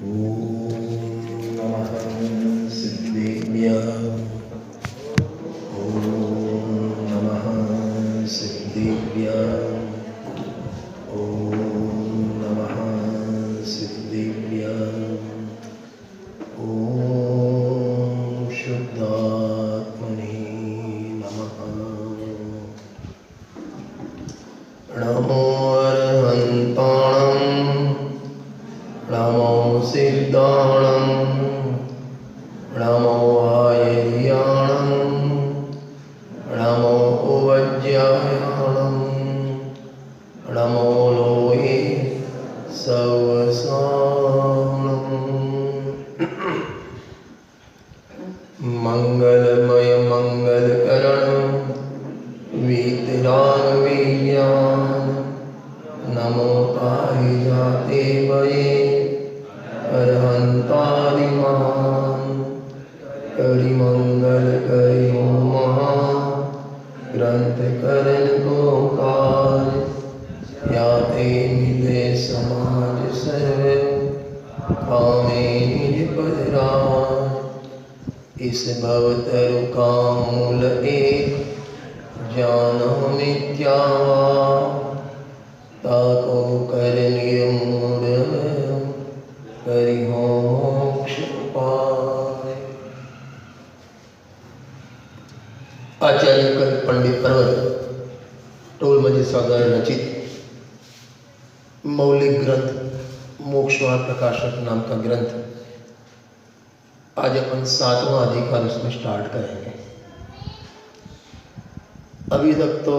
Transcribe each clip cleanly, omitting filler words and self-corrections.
नमः सिद्धेभ्यः। ॐ नमः सिद्धेभ्यः। ॐ नमः सिद्धेभ्यः। ॐ शुद्धात्मने नमः। नमो अरहन्ताणं नमो सिद्धाणं नमो आयर्याणं नमो उवज्यायाणं नमो लोये सवसानम्। मंगलमय मंगलकरणं वीतरागवीर्यान् नमो पारिजाते वये अरहन्तादिमहान्। करिमंगलकरि हो महाग्रंथकरणकोकार याते मिले समाज सर्व कामे निजपदराज। इस भवतरु का मूल एक जानो मिथ्या ताको कर निर्मूढ़ करि हो मोक्ष उपाय। आचार्य कल पंडित पर्वत टोल मजिस्ट्रा द्वारा रचित मौलिक ग्रंथ मोक्षमार्ग प्रकाशक नाम का ग्रंथ आज अपन 7वां अधिकार उसमें स्टार्ट करेंगे। अभी तक तो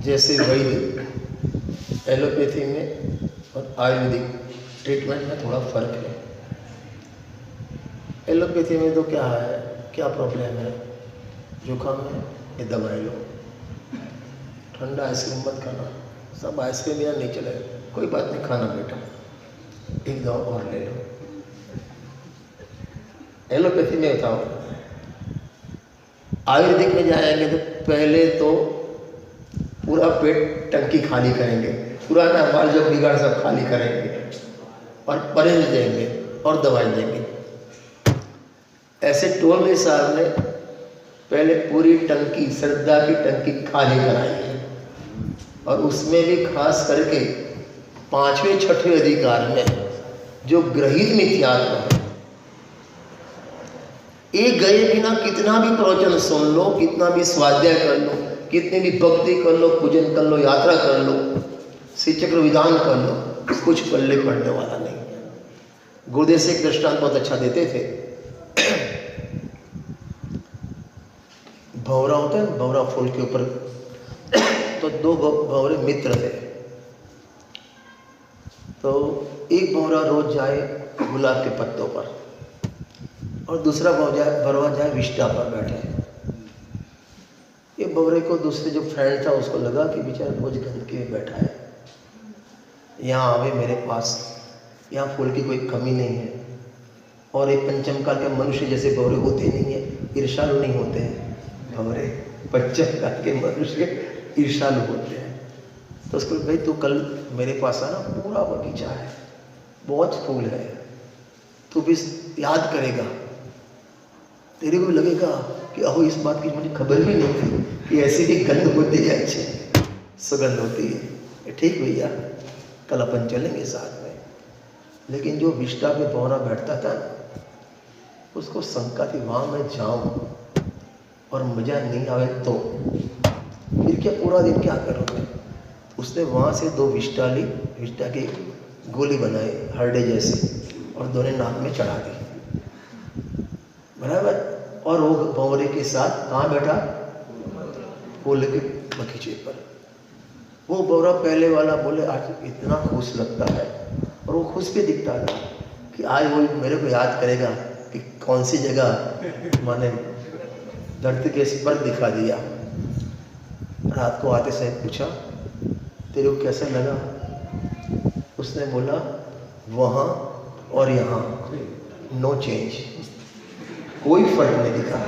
जैसे वैद्य एलोपैथी में और आयुर्वेदिक ट्रीटमेंट में थोड़ा फर्क है। एलोपैथी में तो क्या है, क्या प्रॉब्लम है, जुकाम है, ये दवाई लो, ठंडा आइसक्रीम मत खाना, सब आइसक्रीम यार नहीं चलेगा, कोई बात नहीं खाना बेटा, एक दवा और ले लो। एलोपैथी में बताओ। आयुर्वेदिक में जाएंगे तो पहले तो पूरा पेट टंकी खाली करेंगे, पुराना माल जो बिगाड़ सब खाली करेंगे और परहेज देंगे और दवाई देंगे। ऐसे टोल में साहब ने पहले पूरी टंकी, श्रद्धा की टंकी खाली कराई है और उसमें भी खास करके 5वें 6वें अधिकार में जो ग्रहित मिथ्यात्व है, एक गए बिना कितना भी प्रवचन सुन लो, कितना भी स्वाध्याय कर लो, कितनी भी भक्ति कर लो, पूजन कर लो, यात्रा कर लो, श्री चक्र विधान कर लो, कुछ पल्ले पड़ने वाला नहीं। गुरुदेव से एक दृष्टांत बहुत अच्छा देते थे। भंवरा होता है, भंवरा फूल के ऊपर तो 2 भंवरे मित्र थे। तो एक भंवरा रोज जाए गुलाब के पत्तों पर और दूसरा भंवरा जाए विष्टा पर बैठे। ये भंवरे को दूसरे जो फ्रेंड था उसको लगा कि बेचारा रोज गंदगी में बैठा है, यहाँ आवे मेरे पास, यहाँ फूल की कोई कमी नहीं है और एक पंचम काल के मनुष्य जैसे भंवरे होते नहीं है, ईर्ष्यालु नहीं होते हैं भंवरे। पंचम काल के मनुष्य ईर्ष्यालु होते हैं। तो उसको भाई तू कल मेरे पास आना, पूरा बगीचा है, बहुत फूल है, तू भी याद करेगा, तेरे को भी लगेगा कि अहो इस बात की मुझे खबर भी नहीं थी कि ऐसी भी गंध होती है, अच्छी सुगंध होती है। ठीक भैया, कल अपन चलेंगे साथ में। लेकिन जो विष्टा पे भंवरा बैठता था ना, उसको शंका थी वहाँ मैं जाऊँ और मजा नहीं आवे तो फिर क्या, पूरा दिन क्या करूँगा। उसने वहाँ से 2 विष्टा ली, विष्टा की गोली बनाई हरडे जैसी और दोनों नाक में चढ़ा दी, बराबर। और वो भंवरे के साथ कहाँ बैठा, फूल के बगीचे पर। वो भंवरा पहले वाला बोले आज इतना खुश लगता है, और वो खुश भी दिखता था कि आज वो मेरे को याद करेगा कि कौन सी जगह माने धरती के स्पर्श दिखा दिया। रात को आते समय पूछा तेरे को कैसा लगा, उसने बोला वहाँ और यहाँ नो चेंज, कोई फर्क नहीं दिखा।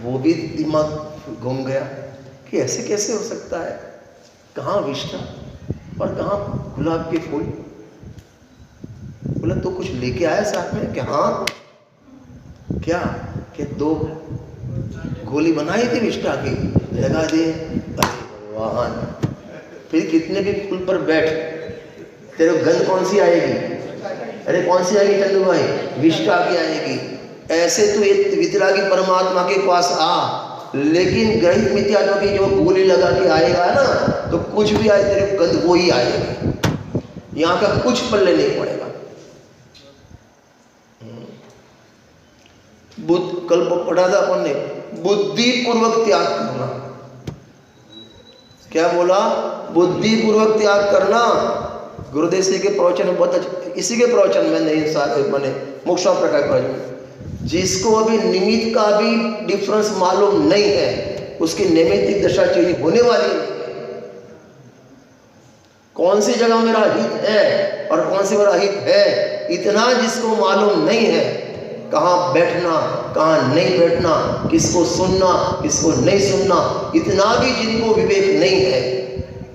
वो भी दिमाग घूम गया कि ऐसे कैसे हो सकता है, कहाँ विष्टा और कहाँ गुलाब के फूल। बोला तो कुछ लेके आया साथ में? कि हाँ। क्या? कि 2 गोली बनाई थी विष्टा की, लगा दिए। भगवान, फिर कितने भी पुल पर बैठ, तेरे को गंध कौन सी आएगी? अरे कौन सी आएगी चंदू भाई? विष्टा की आएगी। ऐसे तो एक वितरागी परमात्मा के पास आ, लेकिन ग्रहित मिथ्यात्व की जो गोली लगा के आएगा ना, तो कुछ भी आए तेरे को गंध वो ही आएगी, यहाँ का कुछ पल्ले नहीं पड़ेगा। बुद्ध कल पढ़ा था अपन ने, बुद्धि पूर्वक त्याग करना। क्या बोला? बुद्धि पूर्वक त्याग करना। गुरुदेव जी के प्रवचन में बहुत अच्छे, इसी के प्रवचन में नहीं सारे मैंने मोक्ष प्रकार प्रवचन, जिसको अभी निमित्त का भी डिफरेंस मालूम नहीं है, उसकी नैमित्तिक दशा चेंज होने वाली है। कौन सी जगह मेरा हित है और कौन सी मेरा हित है, इतना जिसको मालूम नहीं है, कहाँ बैठना कहाँ नहीं बैठना, किसको सुनना किसको नहीं सुनना, इतना भी जिनको विवेक नहीं है,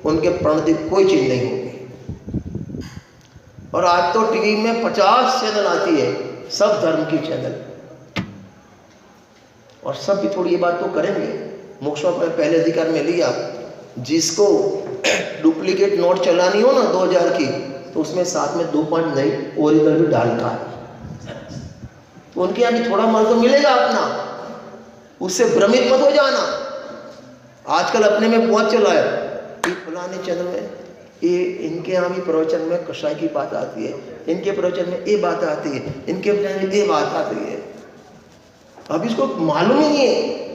उनके प्रणति कोई चीज नहीं होगी। और आज तो टीवी में 50 चैनल आती है, सब धर्म की चैनल, और सब भी थोड़ी ये बात तो करेंगे। मोक्ष में पहले अधिकार में लिया, जिसको डुप्लीकेट नोट चलानी हो ना 2000 की, तो उसमें साथ में 2 5 नई ओरिजिनल भी डालता है, तो उनके यहाँ भी थोड़ा माल तो मिलेगा अपना, उससे भ्रमित मत हो जाना। आजकल अपने में बहुत चला है कि फलाने चैनल में ये, इनके यहाँ भी प्रवचन में कषाय की बात आती है, इनके प्रवचन में ये बात आती है, इनके प्रवचन में ये बात आती है। अब इसको मालूम ही नहीं है।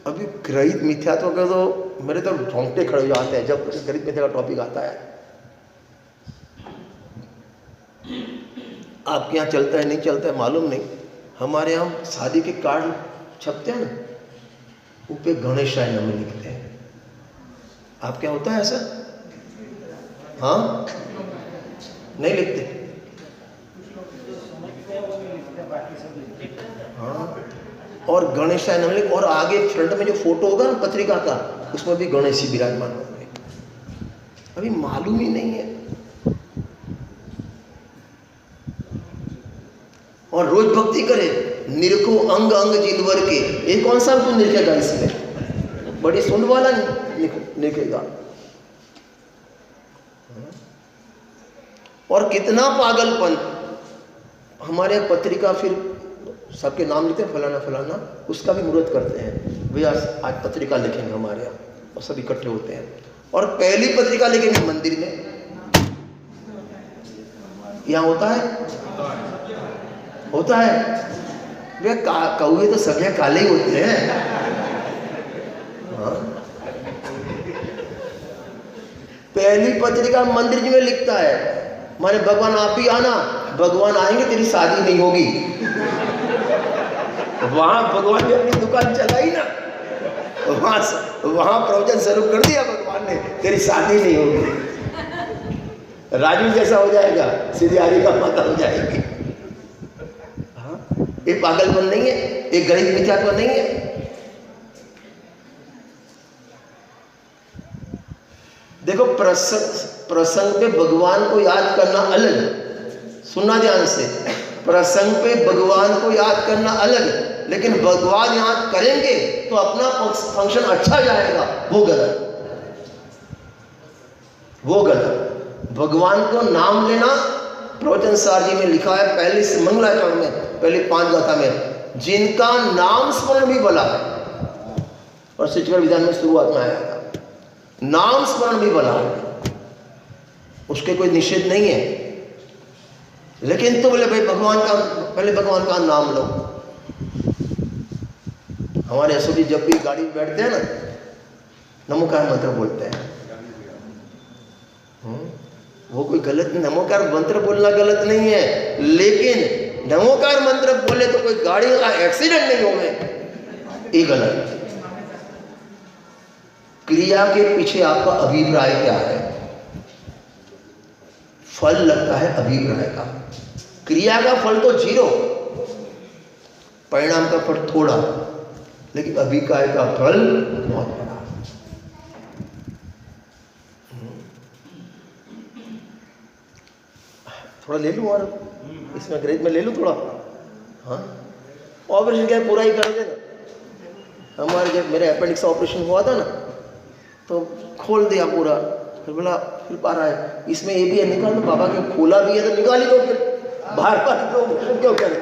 अभी ग्रहित मिथ्यात्व का तो मेरे तो रोंगटे खड़े हो जाते हैं जब ग्रहित मिथ्या का टॉपिक आता है। आपके यहाँ चलता है नहीं चलता है मालूम नहीं, हमारे यहाँ शादी के कार्ड छपते हैं ना, ऊपर गणेशाय नमः लिखते हैं। आपके यहाँ होता है ऐसा? हाँ, नहीं लिखते? हाँ, और गणेशाय नमः लिख, और आगे फ्रंट में जो फोटो होगा ना पत्रिका का, उसमें भी गणेश जी विराजमान होंगे। अभी मालूम ही नहीं है। और रोज भक्ति करे, निरखो अंग अंग जिनवर के, ये कौन सा तू निरखेगा? इसमें बड़ी सुंड वाला निरखेगा। और कितना पागलपन। हमारे यहाँ पत्रिका फिर सबके नाम लिखते हैं, फलाना फलाना, उसका भी मुहूर्त करते हैं, भैया आज पत्रिका लिखेंगे हमारे यहाँ, और सब इकट्ठे होते हैं और पहली पत्रिका लिखेंगे मंदिर में। यहाँ होता है वे कौवे तो सभी काले ही होते हैं। हाँ? पहली पत्रिका मंदिर में लिखता है, माने भगवान आप ही आना, भगवान आएंगे तेरी शादी नहीं होगी। वहां भगवान ने अपनी दुकान चलाई ना, वहां प्रवचन शुरू कर दिया भगवान ने, तेरी शादी नहीं होगी, राजू जैसा हो जाएगा, सीधी आरी का माता हो जाएगी। ये पागलपन नहीं है, एक गणित मिथ्यात्व नहीं है। देखो प्रसंग पे भगवान को याद करना अलग, सुनना ध्यान से, प्रसंग पे भगवान को याद करना अलग, लेकिन भगवान याद करेंगे तो अपना फंक्शन अच्छा जाएगा, वो गलत। भगवान को नाम लेना प्रवचन सार जी में लिखा है, पहले मंगलाचरण में, पहले 5 गाथा में, जिनका नाम स्मरण भी भला है, और शिक्षण विधान में शुरुआत में आया था, नाम स्मरण भी भला है, उसके कोई निषेध नहीं है। लेकिन तो बोले भाई पहले भगवान का नाम लो। हमारे असुरी जब भी गाड़ी में बैठते हैं ना, नमोकार मंत्र बोलते हैं। वो कोई गलत, नमोकार मंत्र बोलना गलत नहीं है, लेकिन नमोकार मंत्र बोले तो कोई गाड़ी का एक्सीडेंट नहीं होवे, ये गलत। क्रिया के पीछे आपका अभिप्राय क्या है? फल लगता है अभिप्राय का, क्रिया का फल तो 0, परिणाम का फल थोड़ा, लेकिन अभिप्राय का फल बहुत बड़ा। थोड़ा ले लूँ और इसमें ग्रेज में ले लूँ थोड़ा। हाँ, ऑपरेशन क्या है, पूरा ही कर देना। हमारे जब मेरे अपेंडिक्स ऑपरेशन हुआ था ना, तो खोल दिया पूरा। फिर बोला फिर बाहर आए, इसमें ये भी है, निकाल दो। बाबा के खोला भी है तो निकाल ही दो, फिर बाहर बाहर तो ऑपरेशन क्यों करें।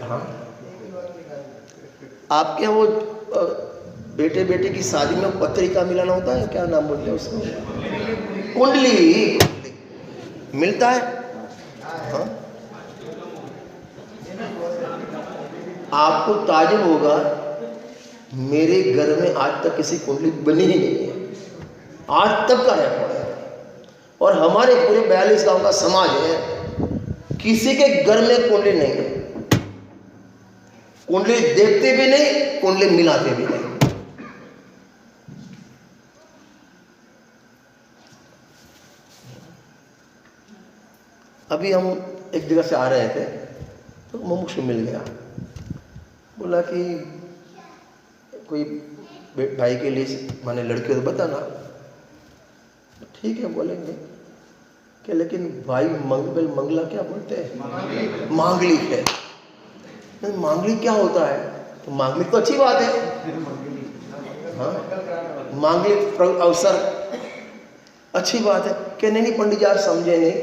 हाँ, आपके वो बेटे बेटे की शादी में पत्रिका मिलाना होता है, क्या नाम बोलते हैं उसको, कुंडली मिलता है। हाँ, आपको ताजुब होगा, मेरे घर में आज तक किसी कुंडली बनी ही नहीं है, आज तक का रिकॉर्ड है। और हमारे पूरे 42 गांव का समाज है, किसी के घर में कुंडली नहीं है। कुंडली देखते भी नहीं, कुंडली मिलाते भी नहीं। अभी हम एक जगह से आ रहे थे तो मुमुक्षु मिल गया, बोला कि कोई भाई के लिए माने लड़के तो बताना। ठीक है बोलेंगे कि लेकिन भाई मंगला क्या बोलते हैं, मांगलिक है। मांगलिक क्या होता है? तो मांगलिक तो अच्छी बात है। हाँ, मांगलिक अवसर अच्छी बात है। कि नहीं पंडित जी आप समझे नहीं,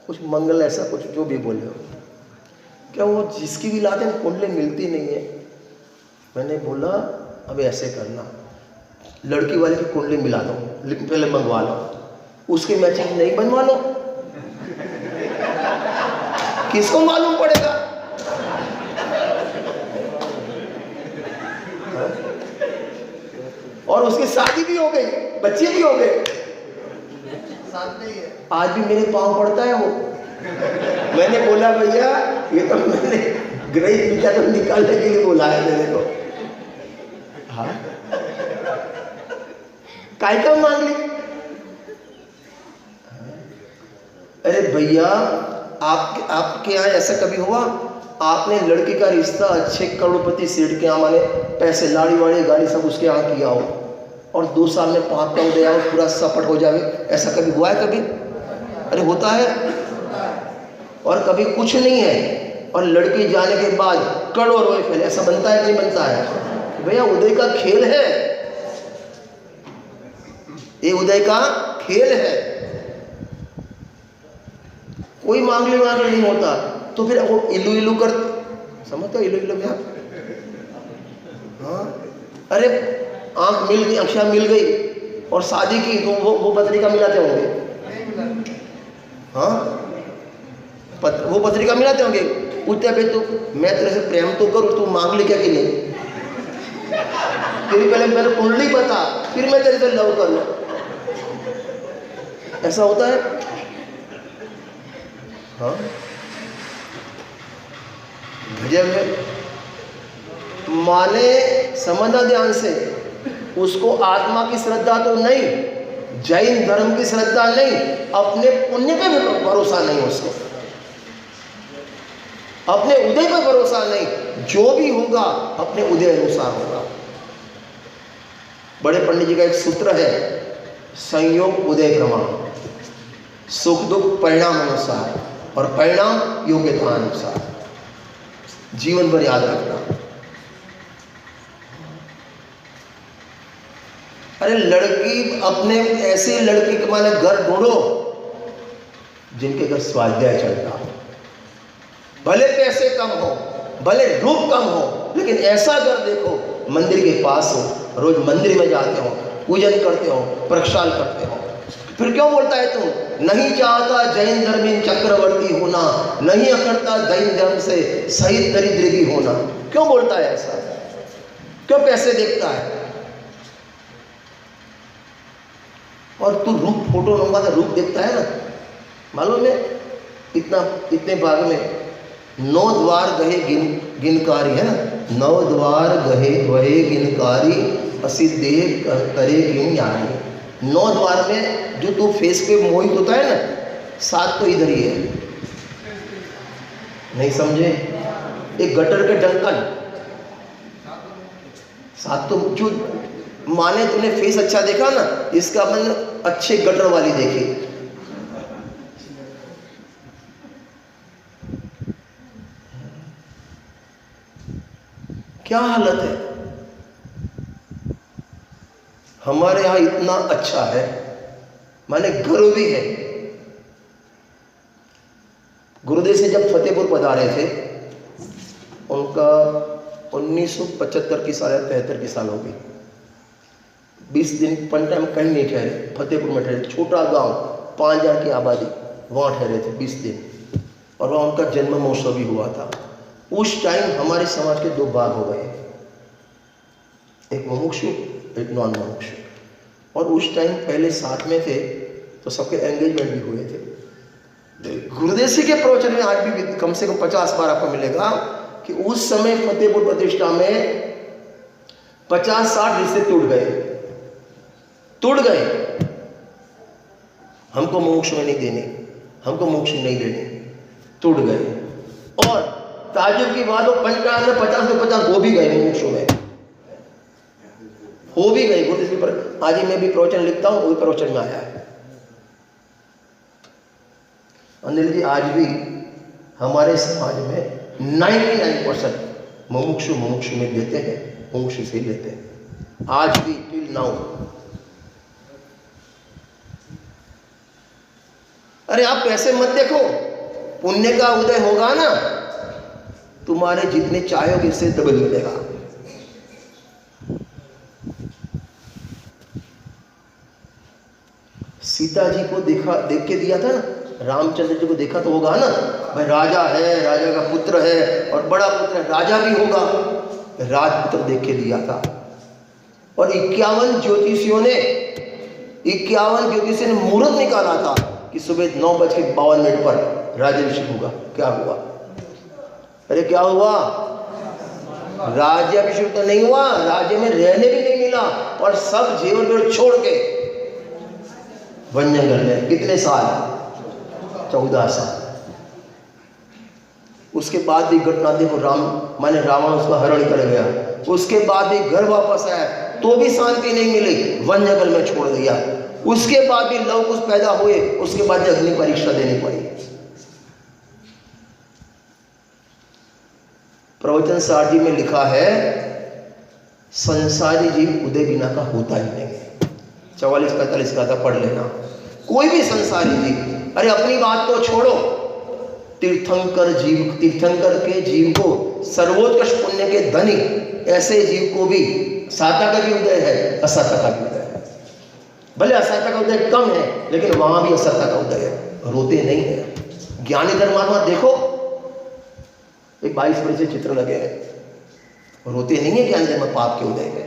कुछ मंगल ऐसा कुछ जो भी बोले हो, क्या वो जिसकी भी लाते हैं कुंडली मिलती नहीं है। मैंने बोला अब ऐसे करना, लड़की वाले की कुंडली मिला दो, पहले मंगवा लो, उसकी मैचिंग नहीं बनवा लो, किसको मालूम पड़ेगा। और उसकी शादी भी हो गई, बच्चे भी हो गए, साथ नहीं है। आज भी मेरे पाँव पड़ता है वो। मैंने बोला भैया ये तो मैंने ग्रहित विचार तो निकालने के लिए बोला है मेरे को। हाँ, काय का मांग ली। अरे भैया आपके यहाँ ऐसा कभी हुआ, आपने लड़की का रिश्ता अच्छे करोड़पति सेठ के यहाँ माने पैसे लाड़ी वाड़ी गाड़ी सब उसके यहाँ किया हो, और 2 साल में 5 का उदय हो पूरा सपट हो जाए, ऐसा कभी हुआ है कभी? अरे होता है। और कभी कुछ नहीं है और लड़की जाने के बाद करोड़ रोए फैले, ऐसा बनता है कि नहीं बनता है? भैया उदय का खेल है, ये उदय का खेल है, कोई मांगली नहीं होता। तो फिर वो इलू इलू कर, समझते हो इलू इलू क्या? हाँ, अरे आंख मिल गई, अक्षर मिल गई और शादी की तो वो पत्रिका मिलाते होंगे। हाँ, वो पत्रिका मिलाते होंगे, पूछते भाई तू मैं तेरे से प्रेम तो करूँ, तू मांग ली क्या कि नहीं, तेरी पहले मेरे कुंडली बता फिर मैं तेरे से लव कर लूँ। ऐसा होता है। हाँ, गजब है। माने समझना ध्यान से, उसको आत्मा की श्रद्धा तो नहीं, जैन धर्म की श्रद्धा नहीं, अपने पुण्य पे भी भरोसा नहीं उसको, अपने उदय पे भरोसा नहीं। जो भी होगा अपने उदय अनुसार होगा। बड़े पंडित जी का एक सूत्र है, संयोग उदय क्रम, सुख दुख परिणाम अनुसार और परिणाम योग्यता अनुसार। जीवन भर याद रखना। अरे लड़की, अपने ऐसी लड़की के माने घर ढूंढो जिनके घर स्वाध्याय चलता हो, भले पैसे कम हो, भले रूप कम हो, लेकिन ऐसा घर देखो मंदिर के पास हो, रोज मंदिर में जाते हो, पूजन करते हो, प्रक्षाल करते हो। फिर क्यों बोलता है तू नहीं चाहता जैन धर्मी चक्रवर्ती होना, नहीं अकड़ता जैन धर्म से सहित दरिद्र भी होना? क्यों बोलता है ऐसा? क्यों पैसे देखता है? और तू रूप फोटो लूंगा तो रूप देखता है ना, मालूम है? इतने भाग में 9 द्वार गहे गिनकारी है ना, 9 द्वार गहे गिनकारी असी देव करे गिन यारी। 9 द्वार में जो तू फेस पे मोहित होता है ना, 7 तो इधर ही है। नहीं समझे? एक गटर के ढक्कन, 7 तो जो माने तूने फेस अच्छा देखा ना, इसका मन अच्छे गटर वाली देखी, क्या हालत है। हमारे यहाँ इतना अच्छा है, माने गर्व भी है। गुरुदेव से जब फतेहपुर पधारे थे, उनका 1975 की साल या 73 की साल होगी। 20 दिन पंटा में कहीं नहीं ठहरे, फतेहपुर में ठहरे। छोटा गांव, 5000 की आबादी, वहाँ ठहरे थे 20 दिन। और वहाँ उनका जन्म महोत्सव भी हुआ था। उस टाइम हमारे समाज के 2 भाग हो गए, एक मुमुक्षु, एक नॉन मुमुक्षु। और उस टाइम पहले साथ में थे तो सबके एंगेजमेंट भी हुए थे। गुरुदेव जी के प्रवचन में आज भी कम से कम 50 बार आपको मिलेगा कि उस समय फतेहपुर प्रतिष्ठा में 50-60 रिश्ते टूट गए। हमको मोक्ष में नहीं देने, हमको मोक्ष नहीं देने, टूट गए। और ताजुब की बात हो, पंचायत में 50 में 50 हो भी गए, मोक्ष में हो भी गए। गुरुदेव पर आज ही मैं भी प्रवचन लिखता हूं, वही प्रवचन में आया है। अनिल जी, आज भी हमारे समाज में 99% मुमुक्षु में देते हैं, मुमुक्षु से लेते हैं, आज भी टिल नाउ। अरे आप पैसे मत देखो, पुण्य का उदय होगा ना, तुम्हारे जितने चाहोगे इससे डबल मिलेगा। सीता जी को देख के दिया था ना, रामचंद्र जी को देखा तो होगा ना, भाई राजा है, राजा का पुत्र है और बड़ा पुत्र है, राजा भी होगा, राजपुत्र देख के दिया था। और 51 ज्योतिषियों ने मुहूर्त निकाला था कि सुबह 9:52 पर राज्याभिषेक होगा। क्या हुआ? अरे क्या हुआ? राज्याभिषेक तो नहीं हुआ, राज्य में रहने भी नहीं मिला और सब जेवर छोड़ के वन जंगल में। कितने साल? 14 साल। उसके बाद भी घटना देखो, रावण उसका हरण कर गया, उसके बाद भी घर वापस आया तो भी शांति नहीं मिली, वन जंगल में छोड़ दिया। उसके बाद भी लव कुश पैदा हुए, उसके बाद अग्नि परीक्षा देनी पड़ी। प्रवचन सारथी में लिखा है, संसारी जीव उदय बिना का होता ही नहीं है। 44-45 का था, पढ़ लेना। कोई भी संसारी जीव, अरे अपनी बात तो छोड़ो, तीर्थंकर के जीव को सर्वोत्कृष्ट पुण्य के धनी, ऐसे जीव को भी साता का भी उदय है, असता का भी उदय है। भले असता का उदय कम है, लेकिन वहां भी असता का उदय है, रोते नहीं है। ज्ञानी धर्मात्मा देखो, एक 22 बजे चित्र लगे हैं, रोते नहीं है ज्ञानी धर्म पाप के उदय में।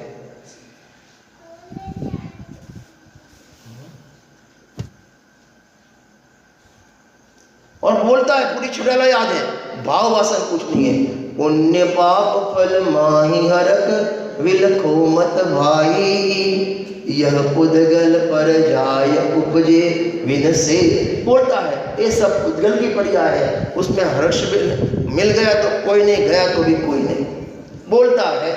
और बोलता है, पूरी छुड़ैला याद है, भाव वासन कुछ नहीं है। पुण्य पाप फल माही हरक, विलखो मत भाई, यह पुद्गल पर जाय उपजे विन से। बोलता है ये सब पुद्गल की पर्याय है, उसमें हर्ष मिल गया तो कोई नहीं, गया तो भी कोई नहीं। बोलता है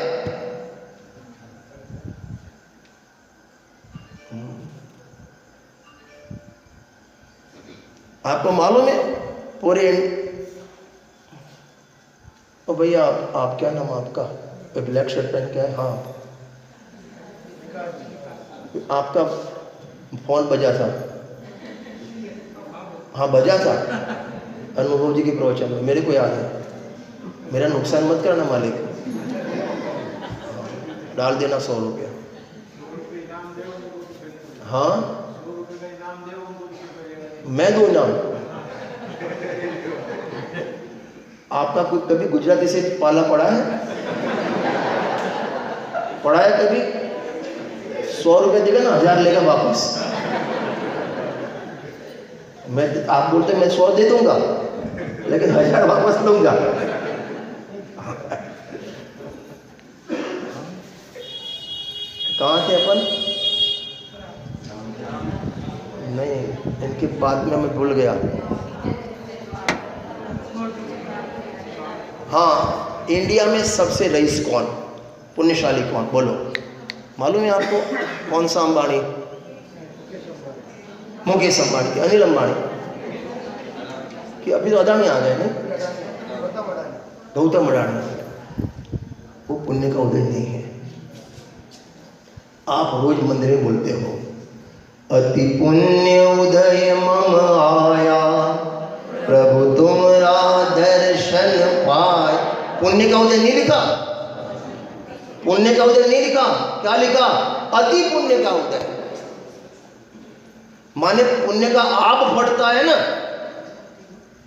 आपको मालूम है पूरे। ओ भैया, आप क्या नाम आपका? ब्लैक शर्ट पहन के है। हाँ, आपका फोन बजा था। हाँ बजा था, अनुभव जी के प्रवचन में, मेरे को याद है। मेरा नुकसान मत करना मालिक, डाल देना 100 रुपया। हाँ, मैं दूं नाम? आपका कभी गुजराती से पाला पड़ा है? पड़ा है कभी? 100 रुपये देगा ना, 1000 लेगा वापस। मैं, आप बोलते मैं 100 दे दूंगा, लेकिन 1000 वापस लूंगा। कहाँ थे अपन? नहीं, इनके बाद में मैं भूल गया। हाँ, इंडिया में सबसे रईस कौन, पुण्यशाली कौन, बोलो? मालूम है आपको? कौन सा अंबानी? मुकेश अंबानी, अनिल अंबानी कि अभी तो अदानी आ गए नहीं, गौतम अडानी। वो पुण्य का उदय नहीं है। आप रोज मंदिर में बोलते हो अति पुण्य उदय मम आया, प्रभु तुम्हारा दर्शन पाए। पुण्य का उदय नहीं लिखा, पुण्य का उदय नहीं लिखा, क्या लिखा? अति पुण्य का उदय। माने पुण्य का आप फटता है ना।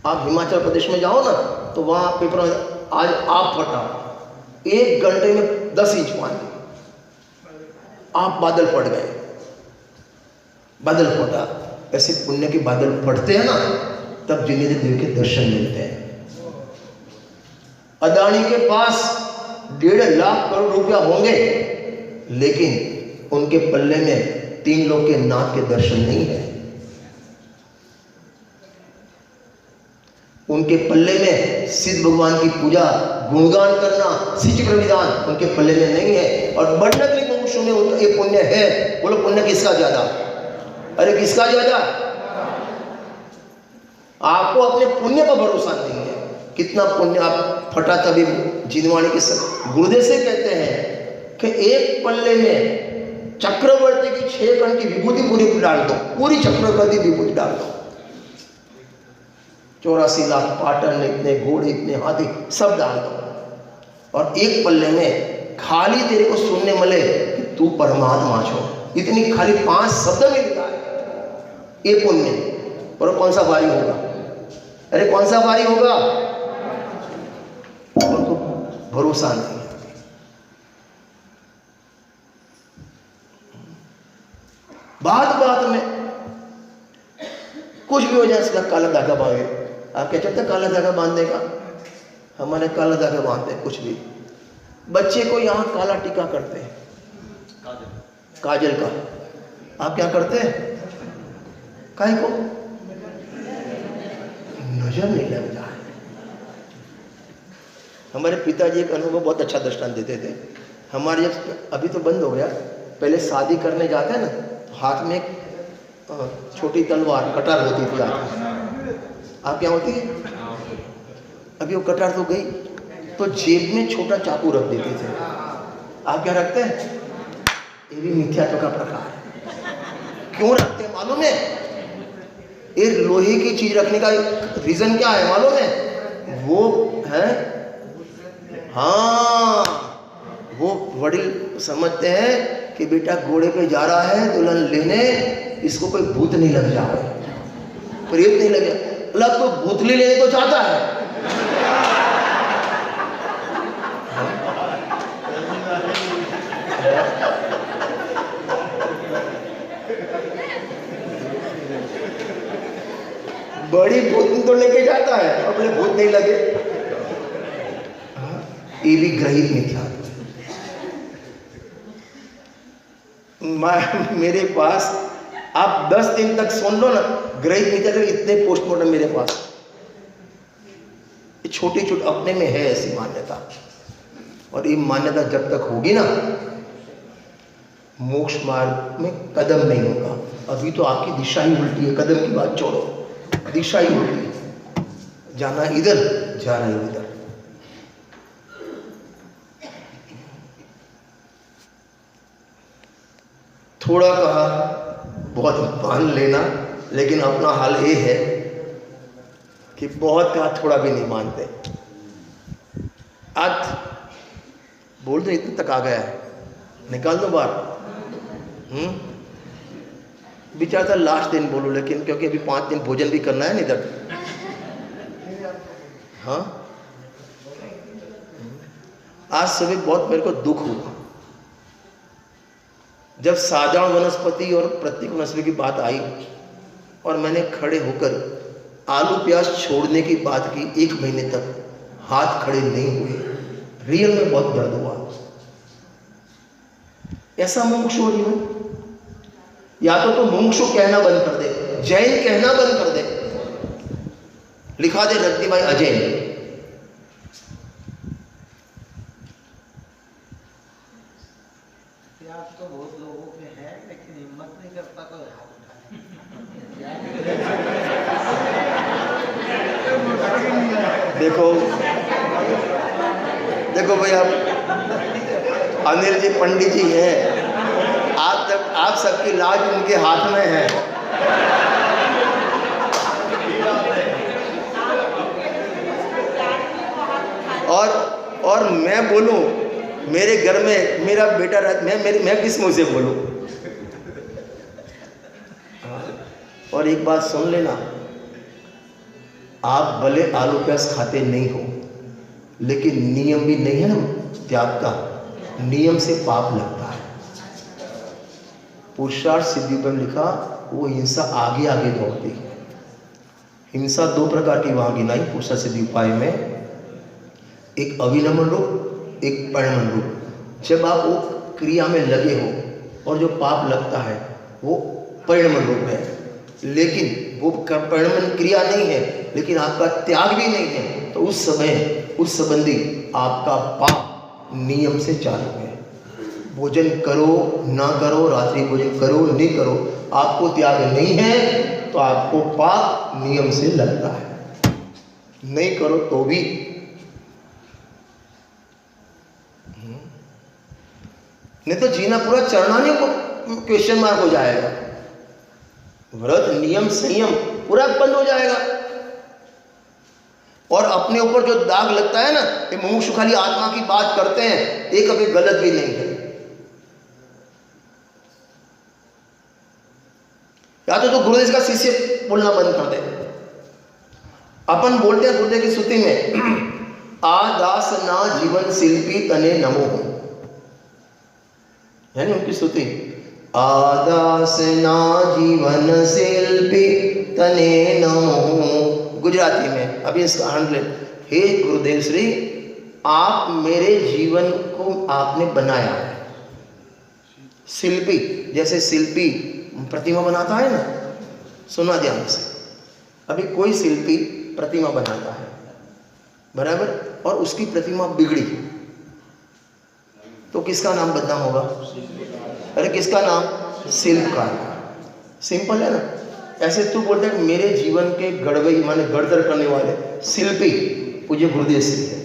आप हिमाचल प्रदेश में जाओ ना तो वहां पेपर में आज आप फटा, 1 घंटे में 10 इंच पानी, आप बादल फट गए, बादल फटा। ऐसे पुण्य के बादल फटते हैं ना, तब जिन्हें देव के दर्शन मिलते हैं। अदानी के पास 1.5 लाख करोड़ रुपया होंगे, लेकिन उनके पल्ले में 3 लोग के नाथ के दर्शन नहीं है। उनके पल्ले में सिद्ध भगवान की पूजा, गुणगान करना, सिच प्रविधान उनके पल्ले में नहीं है। और बड़नगरी मुमुक्षु में ये पुण्य है। बोलो पुण्य किसका ज्यादा? अरे किसका ज्यादा? आपको अपने पुण्य पर भरोसा नहीं है। कितना पुण्य आप फटा। तभी जिनवाणी के गुरुदेव से कहते हैं कि एक पल्ले में चक्रवर्ती की 6 कण की विभूति पूरी डाल दो, पूरी चक्रवर्ती विभूति डाल दो। 84 लाख पाटन, इतने घोड़े, इतने हाथी, सब डाल दो। और एक पल्ले में खाली तेरे को सुनने मिले कि तू परमात्मा छो, इतनी खाली 5 शब्द में लिखा है ये पुण्य। और कौन सा भारी होगा? अरे कौन सा भारी होगा? उनको भरोसा नहीं है। बात बात में कुछ भी हो जाए, इसका काला धागा बांधे। आप क्या चाहते हैं काला धागा बांधने का? हमारे काला धागा बांधते हैं। कुछ भी बच्चे को यहाँ काला टीका करते हैं, काजल का। आप क्या करते हैं? काहे को? नजर नहीं लग जाए। हमारे पिताजी एक अनुभव बहुत अच्छा दृष्टांत देते थे। हमारे जब, अभी तो बंद हो गया, पहले शादी करने जाते हैं ना तो हाथ में एक छोटी तलवार, कटार होती थी हाथ में। आप क्या होती है? अभी वो कटार तो गई, तो जेब में छोटा चाकू रख देते थे। आप क्या रखते हैं? ये भी मिथ्यात्व का प्रकार है। क्यों रखते हैं मालूम है? ये लोहे की चीज रखने का रीजन क्या है मालूम है? वो है, हाँ, वो वडील समझते हैं कि बेटा घोड़े पे जा रहा है दुल्हन लेने, इसको कोई भूत नहीं लग जाए, प्रेत नहीं लगे। मतलब तो भूतली लेने तो चाहता है। बड़ी भूतनी तो लेके जाता है, अपने भूत नहीं लगे। ये भी ग्रहित मिथ्यात्व। मेरे पास आप 10 दिन तक सुन लो ना, ग्रहित मिथ्यात्व इतने पोस्टमार्टम मेरे पास। छोटी छोटी अपने में है ऐसी मान्यता, और ये मान्यता जब तक होगी ना, मोक्ष मार्ग में कदम नहीं होगा। अभी तो आपकी दिशा ही उल्टी है। कदम की बात छोड़ो, दिशा ही उल्टी है। जाना इधर, जा रहे हो इधर। थोड़ा कहा, बहुत मान लेना, लेकिन अपना हाल ये है कि बहुत कहा, थोड़ा भी नहीं मानते। आज बोल दो इतने तक आ गया है, निकाल दो बाहर। विचार था लास्ट दिन बोलूं, लेकिन क्योंकि अभी 5 दिन भोजन भी करना है ना इधर। हाँ, आज सुबह बहुत मेरे को दुख हुआ जब साधारण वनस्पति और प्रतीक वनस्पति की बात आई, और मैंने खड़े होकर आलू प्याज छोड़ने की बात की। 1 महीने तक हाथ खड़े नहीं हुए। रियल में बहुत दर्द हुआ। ऐसा मुमुक्षु हो जीवन। या तो मुमुक्षु कहना बंद कर दे, जैन कहना बंद कर दे। लिखा दे रत्ती भाई अजैन। तो बहुत लोगों में है, लेकिन हिम्मत नहीं करता तो हाथ देखो देखो भाई, आप अनिल जी पंडित जी हैं, आप सबकी लाज उनके हाथ में है। और मैं बोलूं, मेरे घर में मेरा बेटा मैं किस मुंह से बोलूं? और एक बात सुन लेना, आप भले आलू प्याज खाते नहीं हो, लेकिन नियम भी नहीं है ना त्याग का, नियम से पाप लगता है। पुरुषार्थ सिद्धि पर लिखा वो हिंसा आगे आगे दौड़ती है। हिंसा दो प्रकार की वहां गिनाई पुरुषार्थ सिद्धि उपाय में, एक अविनम्र रूप, एक परिणमन रूप। जब आप वो क्रिया में लगे हो और जो पाप लगता है वो परिणमन रूप है, लेकिन वो परिणमन क्रिया नहीं है, लेकिन आपका त्याग भी नहीं है, तो उस समय उस संबंधी आपका पाप नियम से चालू है। भोजन करो ना करो, रात्रि भोजन करो नहीं करो, आपको त्याग नहीं है तो आपको पाप नियम से लगता है। नहीं करो तो भी नहीं तो जीना पूरा चरणानियों को क्वेश्चन मार्क हो जाएगा। व्रत नियम संयम पूरा बंद हो जाएगा। और अपने ऊपर जो दाग लगता है ना, ये मुमुक्षु खाली आत्मा की बात करते हैं, ये कभी गलत भी नहीं है। या तो गुरुदेव का शिष्य बोलना बंद कर दे। अपन बोलते हैं गुरुदेव की स्तुति में, आदास ना जीवन शिल्पी तने नमो, है ना उनकी स्तुति, आदास ना जीवन शिल्पी तने नमो। गुजराती में अभी इसका हंड्रेड, हे गुरुदेव श्री, आप मेरे जीवन को आपने बनाया है। शिल्पी, जैसे शिल्पी प्रतिमा बनाता है ना, सुना ध्यान से, अभी कोई शिल्पी प्रतिमा बनाता है बराबर, और उसकी प्रतिमा बिगड़ी तो किसका नाम बदनाम होगा? अरे किसका नाम? शिल्पकार का। सिंपल है ना। ऐसे तू बोलता है मेरे जीवन के गड़बड़ी माने गड़तर करने वाले शिल्पी पूज्य गुरुदेव श्री है,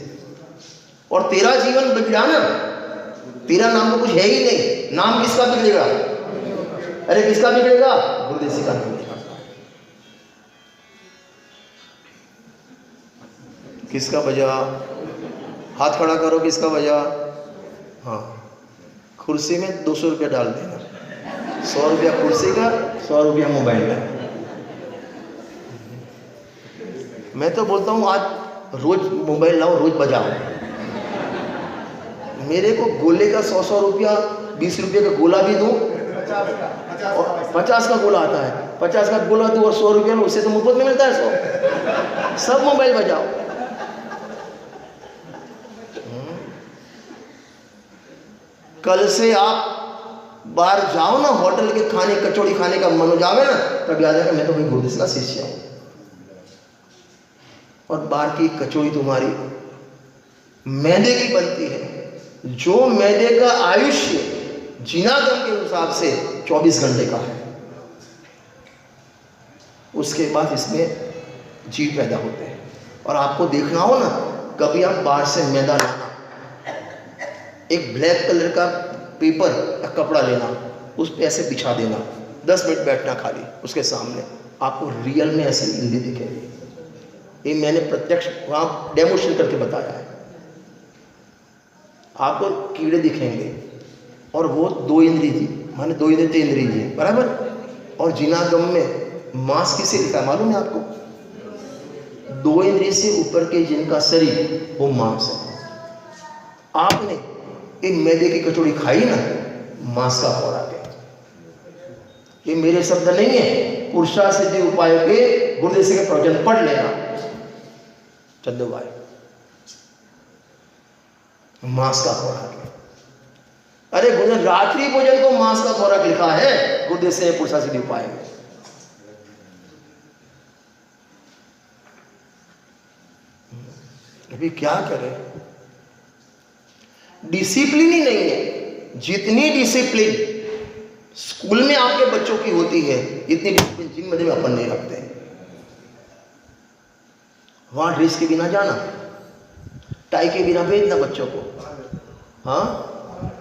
और तेरा जीवन बिगड़ा ना, तेरा नाम तो कुछ है ही नहीं, नाम किसका बिगड़ेगा? अरे किसका बिगड़ेगा? गुरुदेव श्री का बिगड़ेगा। किसका बजा? हाथ खड़ा करो, किसका बजा? हाँ, कुर्सी में 200 रुपया डाल देना, 100 रुपया कुर्सी का, 100 रुपया मोबाइल का। मैं तो बोलता हूँ आज रोज मोबाइल लाओ, रोज बजाओ। मेरे को गोले का 100 रुपया, 20 रुपये का गोला भी दूँ, 50 का गोला आता है, 50 का गोला दूँ और 100 रुपया, उससे तो मुफ्त में मिलता है 100। सब मोबाइल बजाओ। कल से आप बाहर जाओ ना, होटल के खाने कचौड़ी खाने का मन हो जावे ना, तब याद है कि मैं तो भाई गुरुदेव का शिष्य हूँ। और बाहर की कचौड़ी तुम्हारी मैदे की बनती है, जो मैदे का आयुष्य जिनागम के हिसाब से 24 घंटे का है, उसके बाद इसमें जीव पैदा होते हैं। और आपको देखना हो ना, कभी आप बाहर से मैदा लाना, एक ब्लैक कलर का पेपर या कपड़ा लेना, उस पे ऐसे बिछा देना, 10 मिनट बैठना खाली उसके सामने, आपको रियल में ऐसे इल्ली दिखेगी। ये मैंने प्रत्यक्ष वहाँ डेमोस्ट्रेट करके बताया है। आपको कीड़े दिखेंगे, और वो 2 इंद्री थी, माने 2 इंद्री 3 इंद्री थी बराबर। और जिनागम में मांस किसे लिखा है मालूम है आपको? 2 इंद्री से ऊपर के जिनका शरीर वो मांस है। आपने एक मैदे की कचौड़ी खाई ना, मांस का खुराक है। ये मेरे शब्द नहीं है, पुरुषार्थ सिद्धि उपाय के गुरुदेव के प्रवचन पढ़ लेना चंदू भाई, मांस का खुराक है। अरे गुरुदेव रात्रि भोजन को मांस का खुराक लिखा है गुरुदेव से पुरुषार्थ सिद्धि उपाय में। अभी क्या करें, डिसिप्लिन ही नहीं है। जितनी डिसिप्लिन स्कूल में आपके बच्चों की होती है, इतनी डिसिप्लिन जिन मध्य में अपन नहीं रखते हैं। वहां ड्रेस के बिना जाना, टाई के बिना भेजना बच्चों को, हाँ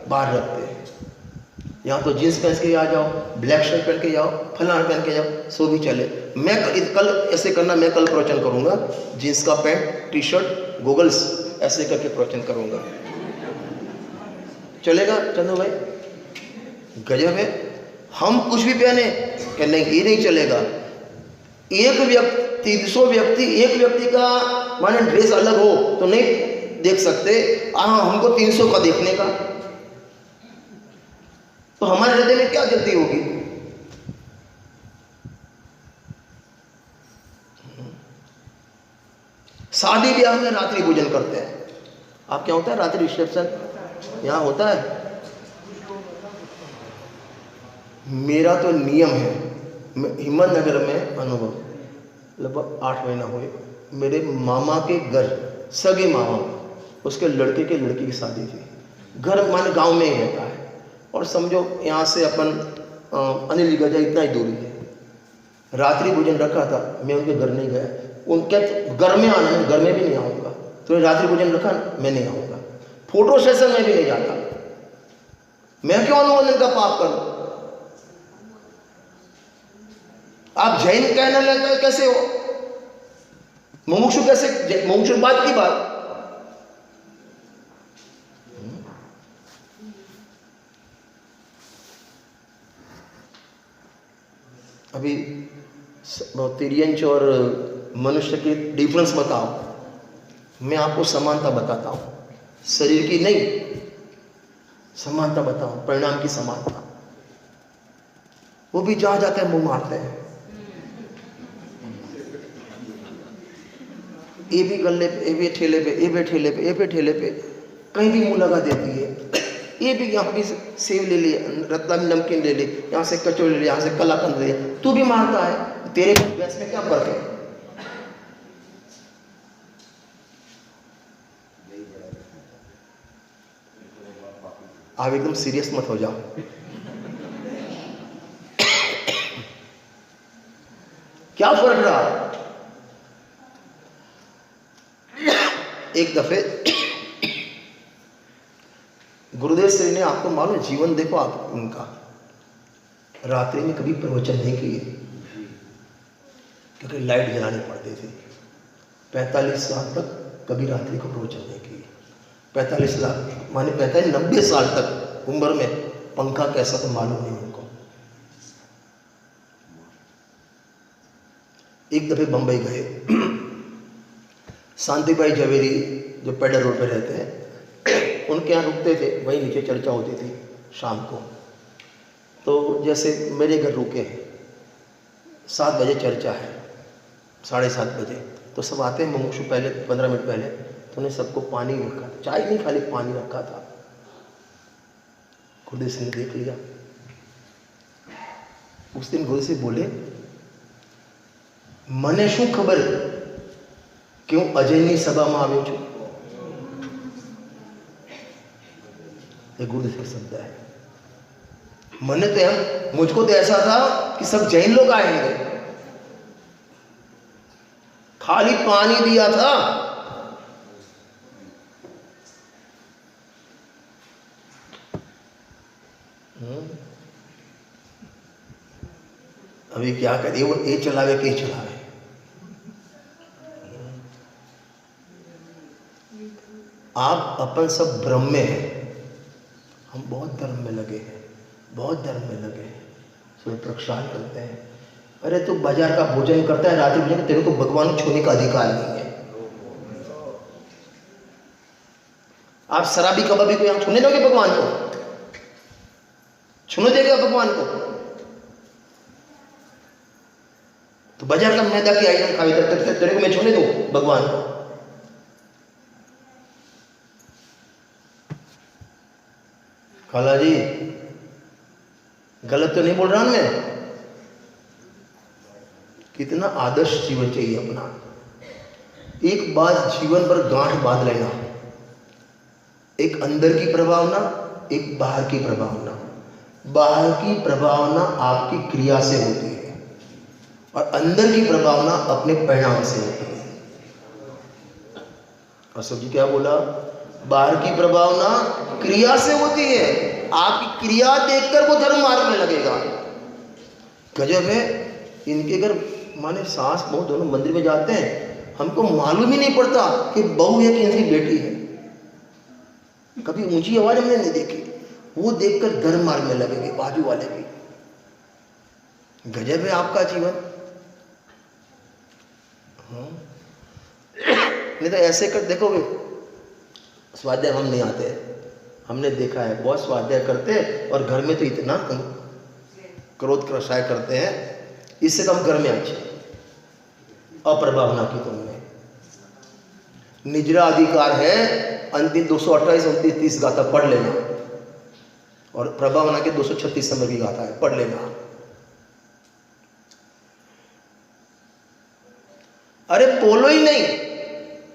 बाहर रखते हैं। यहाँ तो जीन्स पहन के आ जाओ, ब्लैक शर्ट पहन के जाओ, फलाना पहन के जाओ, सो भी चले। मैं कल ऐसे करना, मैं कल प्रवचन करूँगा, जीन्स का पैंट, टी शर्ट, गोगल्स ऐसे करके प्रवचन करूँगा। चलेगा चंदू भाई? गजब है। हम कुछ भी पहने कि नहीं, ये नहीं चलेगा। एक व्यक्ति 300 व्यक्ति, एक व्यक्ति का माने ड्रेस अलग हो तो नहीं देख सकते, हमको 300 का देखने का, तो हमारे हृदय में क्या जल्दी होगी? शादी ब्याह में रात्रि भोजन करते हैं। आप क्या होता है रात्रि रिसेप्शन यहाँ होता है? मेरा तो नियम है, हिम्मतनगर में अनुभव लगभग 8 महीना हुए। मेरे मामा के घर, सगे मामा, उसके लड़के के लड़की की शादी थी। घर माने गांव में ही रहता है, और समझो यहाँ से अपन अनिल गजा इतना ही दूरी है। रात्रि भोजन रखा था, मैं उनके घर नहीं गया। उनके घर में आना, मैं घर में भी नहीं आऊँगा, तो रात्रि भोजन रखा, मैं नहीं आऊँगा। फोटो सेशन में भी नहीं जाता, मैं क्यों अनुमोदन का पाप करूँ? आप जैन कहने लगते कैसे हो? मुमुक्षु कैसे? मुमुक्षु बात की बात। अभी तिर्यंच और मनुष्य की डिफरेंस बताओ। मैं आपको समानता बताता हूं, शरीर की नहीं, समानता बताओ, परिणाम की समानता। वो भी जहां जाते हैं मुंह मारते हैं। ये भी गले पे, ये भी ठेले पे, ये भी ठेले पे, ये भी ठेले पे, कहीं भी मुंह लगा देती है। ये भी यहाँ भी सेव ले लिए, रत्नामी नमकीन ले ली, यहाँ से कचौड़ी ले ली, यहाँ से कलाकंद ले लिया। तू भी मारता है, तेरे गैस में क्या फर्क है? आप एकदम सीरियस मत हो जाओ। क्या फर्क रहा? एक दफे गुरुदेव श्री ने, आपको मालूम, जीवन देखो आप उनका, रात्रि में कभी प्रवचन नहीं किए, क्योंकि लाइट जलानी पड़ती थी। 45 साल तक कभी रात्रि को प्रवचन नहीं किए। 45 लाख माने 45-90 साल तक उम्र में पंखा कैसा तो मालूम नहीं उनको। एक दफे बंबई गए, शांतिबाई झवेरी जो पेडर रोड पे रहते हैं, उनके यहाँ रुकते थे, वहीं नीचे चर्चा होती थी शाम को। तो जैसे मेरे घर रुके, 7 बजे चर्चा है, 7:30 बजे, तो सब आते हैं मुमुक्षु पहले 15 मिनट पहले, तो उन्हें सबको पानी रखा, चाय नहीं खाली पानी रखा था। गुरुदेव सिंह ने देख लिया। उस दिन गुरु से बोले, मने शू खबर क्यों अजयनी सभा में आवे छो? ये गुरुदेव सिंह शब्द है। मने तो मुझको तो ऐसा था कि सब जैन लोग आएंगे, खाली पानी दिया था। अभी क्या करिए, वो ये चलावे के चलावे। आप अपन सब भ्रम में हैं, हम बहुत धर्म में लगे हैं, बहुत धर्म में लगे हैं, सूर्य प्रक्षाल करते हैं। अरे तू बाजार का भोजन करता है, रात्रि भोजन, तेरे को भगवान को छूने का अधिकार नहीं है। आप शराबी कबाबी को यहाँ छूने दोगे भगवान को? छूने देगा भगवान को? तो बाजार का मैदा की आइटम खाई, तेरे को मैं छूने दूं भगवान को? खाला जी गलत तो नहीं बोल रहा मैं? कितना आदर्श जीवन चाहिए अपना। एक बात जीवन पर गांठ बांध लेना, एक अंदर की प्रभावना, एक बाहर की प्रभावना। बाहर की प्रभावना आपकी क्रिया से होती है, और अंदर की प्रभावना अपने परिणाम से होती है। अशोक जी क्या बोला? बाहर की प्रभावना क्रिया से होती है। आपकी क्रिया देखकर वो धर्म मार्ग में लगेगा। गजब है, इनके घर माने सास बहू दोनों मंदिर में जाते हैं, हमको मालूम ही नहीं पड़ता कि बहू है कि इनकी बेटी है। कभी ऊंची आवाज हमने नहीं देखी, वो देखकर धर्म मार्ग में लगेंगे बाजू वाले भी। गजब है आपका जीवन। नहीं तो ऐसे कर देखोगे, स्वाध्याय हम नहीं आते, हमने देखा है बहुत स्वाध्याय करते हैं और घर में तो इतना क्रोध क्रशाय करते हैं, इससे तो हम घर में अच्छे। अप्रभावना की तुमने निजरा अधिकार है, अंतिम 228 29 30 गाथा पढ़ लेना, और प्रभावना के 236 नंबर की गाथा है, पढ़ लेना। अरे बोलो ही नहीं,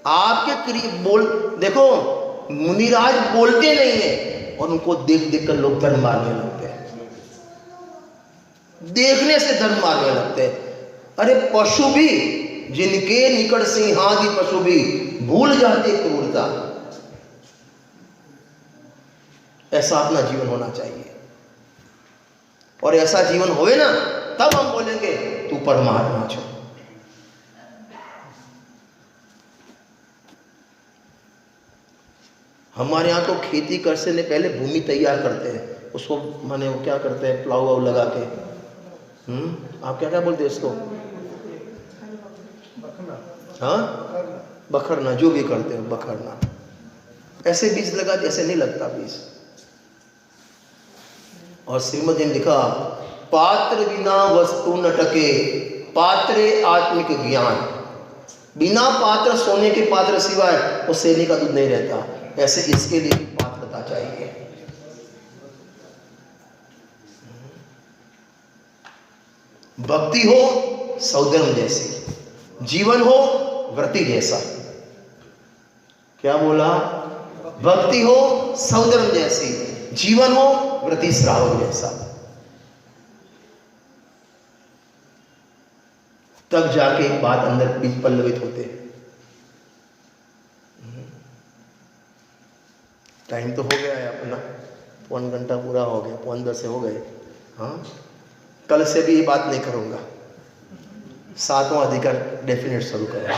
आपके बोल देखो, मुनिराज बोलते नहीं है और उनको देख देख कर लोग धर्म मारने लगते हैं, देखने से धर्म मारने लगते हैं। अरे पशु भी, जिनके निकट सिंहादि पशु भी भूल जाते क्रूरता। ऐसा अपना जीवन होना चाहिए, और ऐसा जीवन होए ना तब हम बोलेंगे तू परमात्मा छो। हमारे यहाँ तो खेती करने से पहले भूमि तैयार करते हैं, उसको माने वो क्या करते हैं, प्लाऊ वाऊ लगा के, आप क्या क्या बोलते हैं उसको, हाँ बखरना, जो भी करते हैं बखरना। ऐसे बीज लगाते, ऐसे नहीं लगता बीज। और श्रीमद ने लिखा, पात्र बिना वस्तु न टके, पात्रे आत्मिक ज्ञान। बिना पात्र, सोने के पात्र सिवाय वो सेने का दूध नहीं रहता। ऐसे इसके लिए भी पात्रता चाहिए। भक्ति हो सौधर्म जैसी, जीवन हो व्रति जैसा। क्या बोला? भक्ति हो सौधर्म जैसी, जीवन हो व्रति श्रावक जैसा। तब जाके बात अंदर बीज पल्लवित होते हैं। टाइम तो हो गया है अपना, 1 घंटा पूरा हो गया, 9:15 से हो गए। हाँ, कल से भी ये बात नहीं करूँगा, 7वां अधिकार डेफिनेट शुरू करेंगे।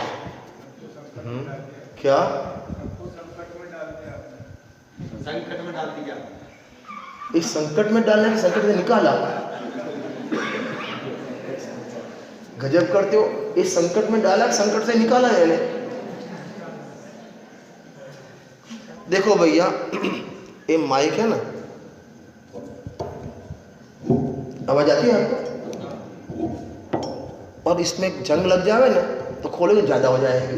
क्या संकट में डाल दिया? इस संकट में डालने के संकट से निकाला। गजब करते हो, इस संकट में डाला, संकट से निकाला मैंने। देखो भैया, ये माइक है ना, आवाज आती है आपको? और इसमें जंग लग जाए ना तो खोलोगे ज्यादा हो जाएगी।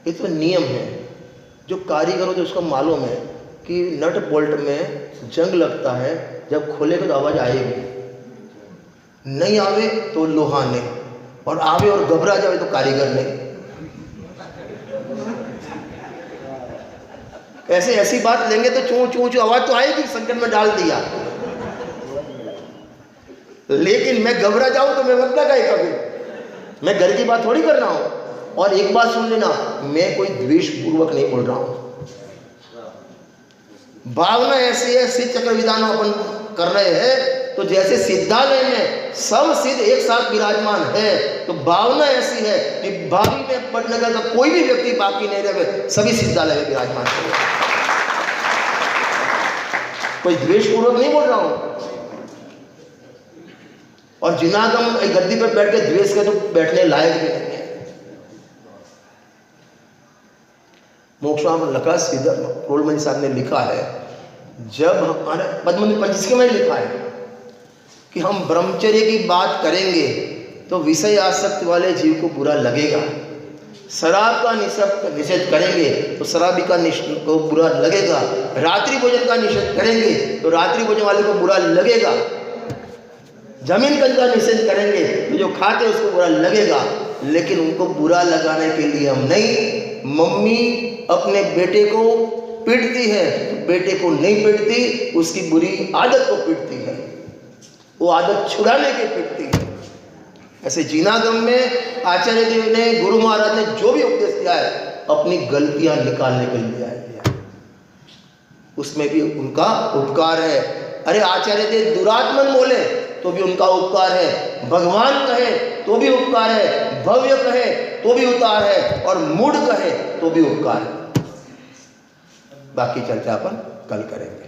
ये तो नियम है, जो कारीगर हो तो उसको मालूम है कि नट बोल्ट में जंग लगता है, जब खोलेगा तो आवाज आएगी, नहीं आवे तो लोहा ने, और आवे और घबरा जावे तो कारीगर ने। ऐसे ऐसी बात लेंगे तो चू चू चू आवाज तो आएगी, संकट में डाल दिया। लेकिन मैं घबरा जाऊं तो मैं मत लगाए कभी, मैं घर की बात थोड़ी कर रहा हूं। और एक बात सुन लेना, मैं कोई द्वेष पूर्वक नहीं बोल रहा हूं। भावना ऐसी है, सिद्ध चक्र विधान अपन कर रहे हैं तो जैसे सिद्धालय में सब सिद्ध एक साथ विराजमान है, तो भावना ऐसी है कि भावी में पटनगर का कोई भी व्यक्ति बाकी नहीं रहे, सभी सिद्धालय में विराजमान है। कोई द्वेष पूर्वक नहीं बोल रहा हूं। और जिनागम गद्दी पर बैठ के द्वेष के तो बैठने लायक भी नहीं है। मोक्षाम लका श्रीधर रोलमणि साहब ने लिखा है, जब हमारे पद्मनि पंचस्के में लिखा है कि हम ब्रह्मचर्य की बात करेंगे तो विषय आसक्ति वाले जीव को बुरा लगेगा, शराब का निषेध करेंगे तो शराबी को बुरा लगेगा, रात्रि भोजन का निषेध करेंगे तो रात्रि भोजन वाले को बुरा लगेगा, जमीन कंज का निषेध करेंगे तो जो खाते उसको बुरा लगेगा। लेकिन उनको बुरा लगाने के लिए हम नहीं, मम्मी अपने बेटे को पीटती है, बेटे को नहीं पीटती, उसकी बुरी आदत को पीटती है, वो आदत छुड़ाने के पीटती है। ऐसे जीनागम में आचार्य देव ने, गुरु महाराज ने जो भी उपदेश दिया है, अपनी गलतियां निकालने के लिए दिया है। उसमें भी उनका उपकार है। अरे आचार्य थे दुरात्मन बोले तो भी उनका उपकार है, भगवान कहे तो भी उपकार है, भव्य कहे तो भी उपकार है, और मूढ़ कहे तो भी उपकार है। बाकी चर्चा अपन कल करेंगे।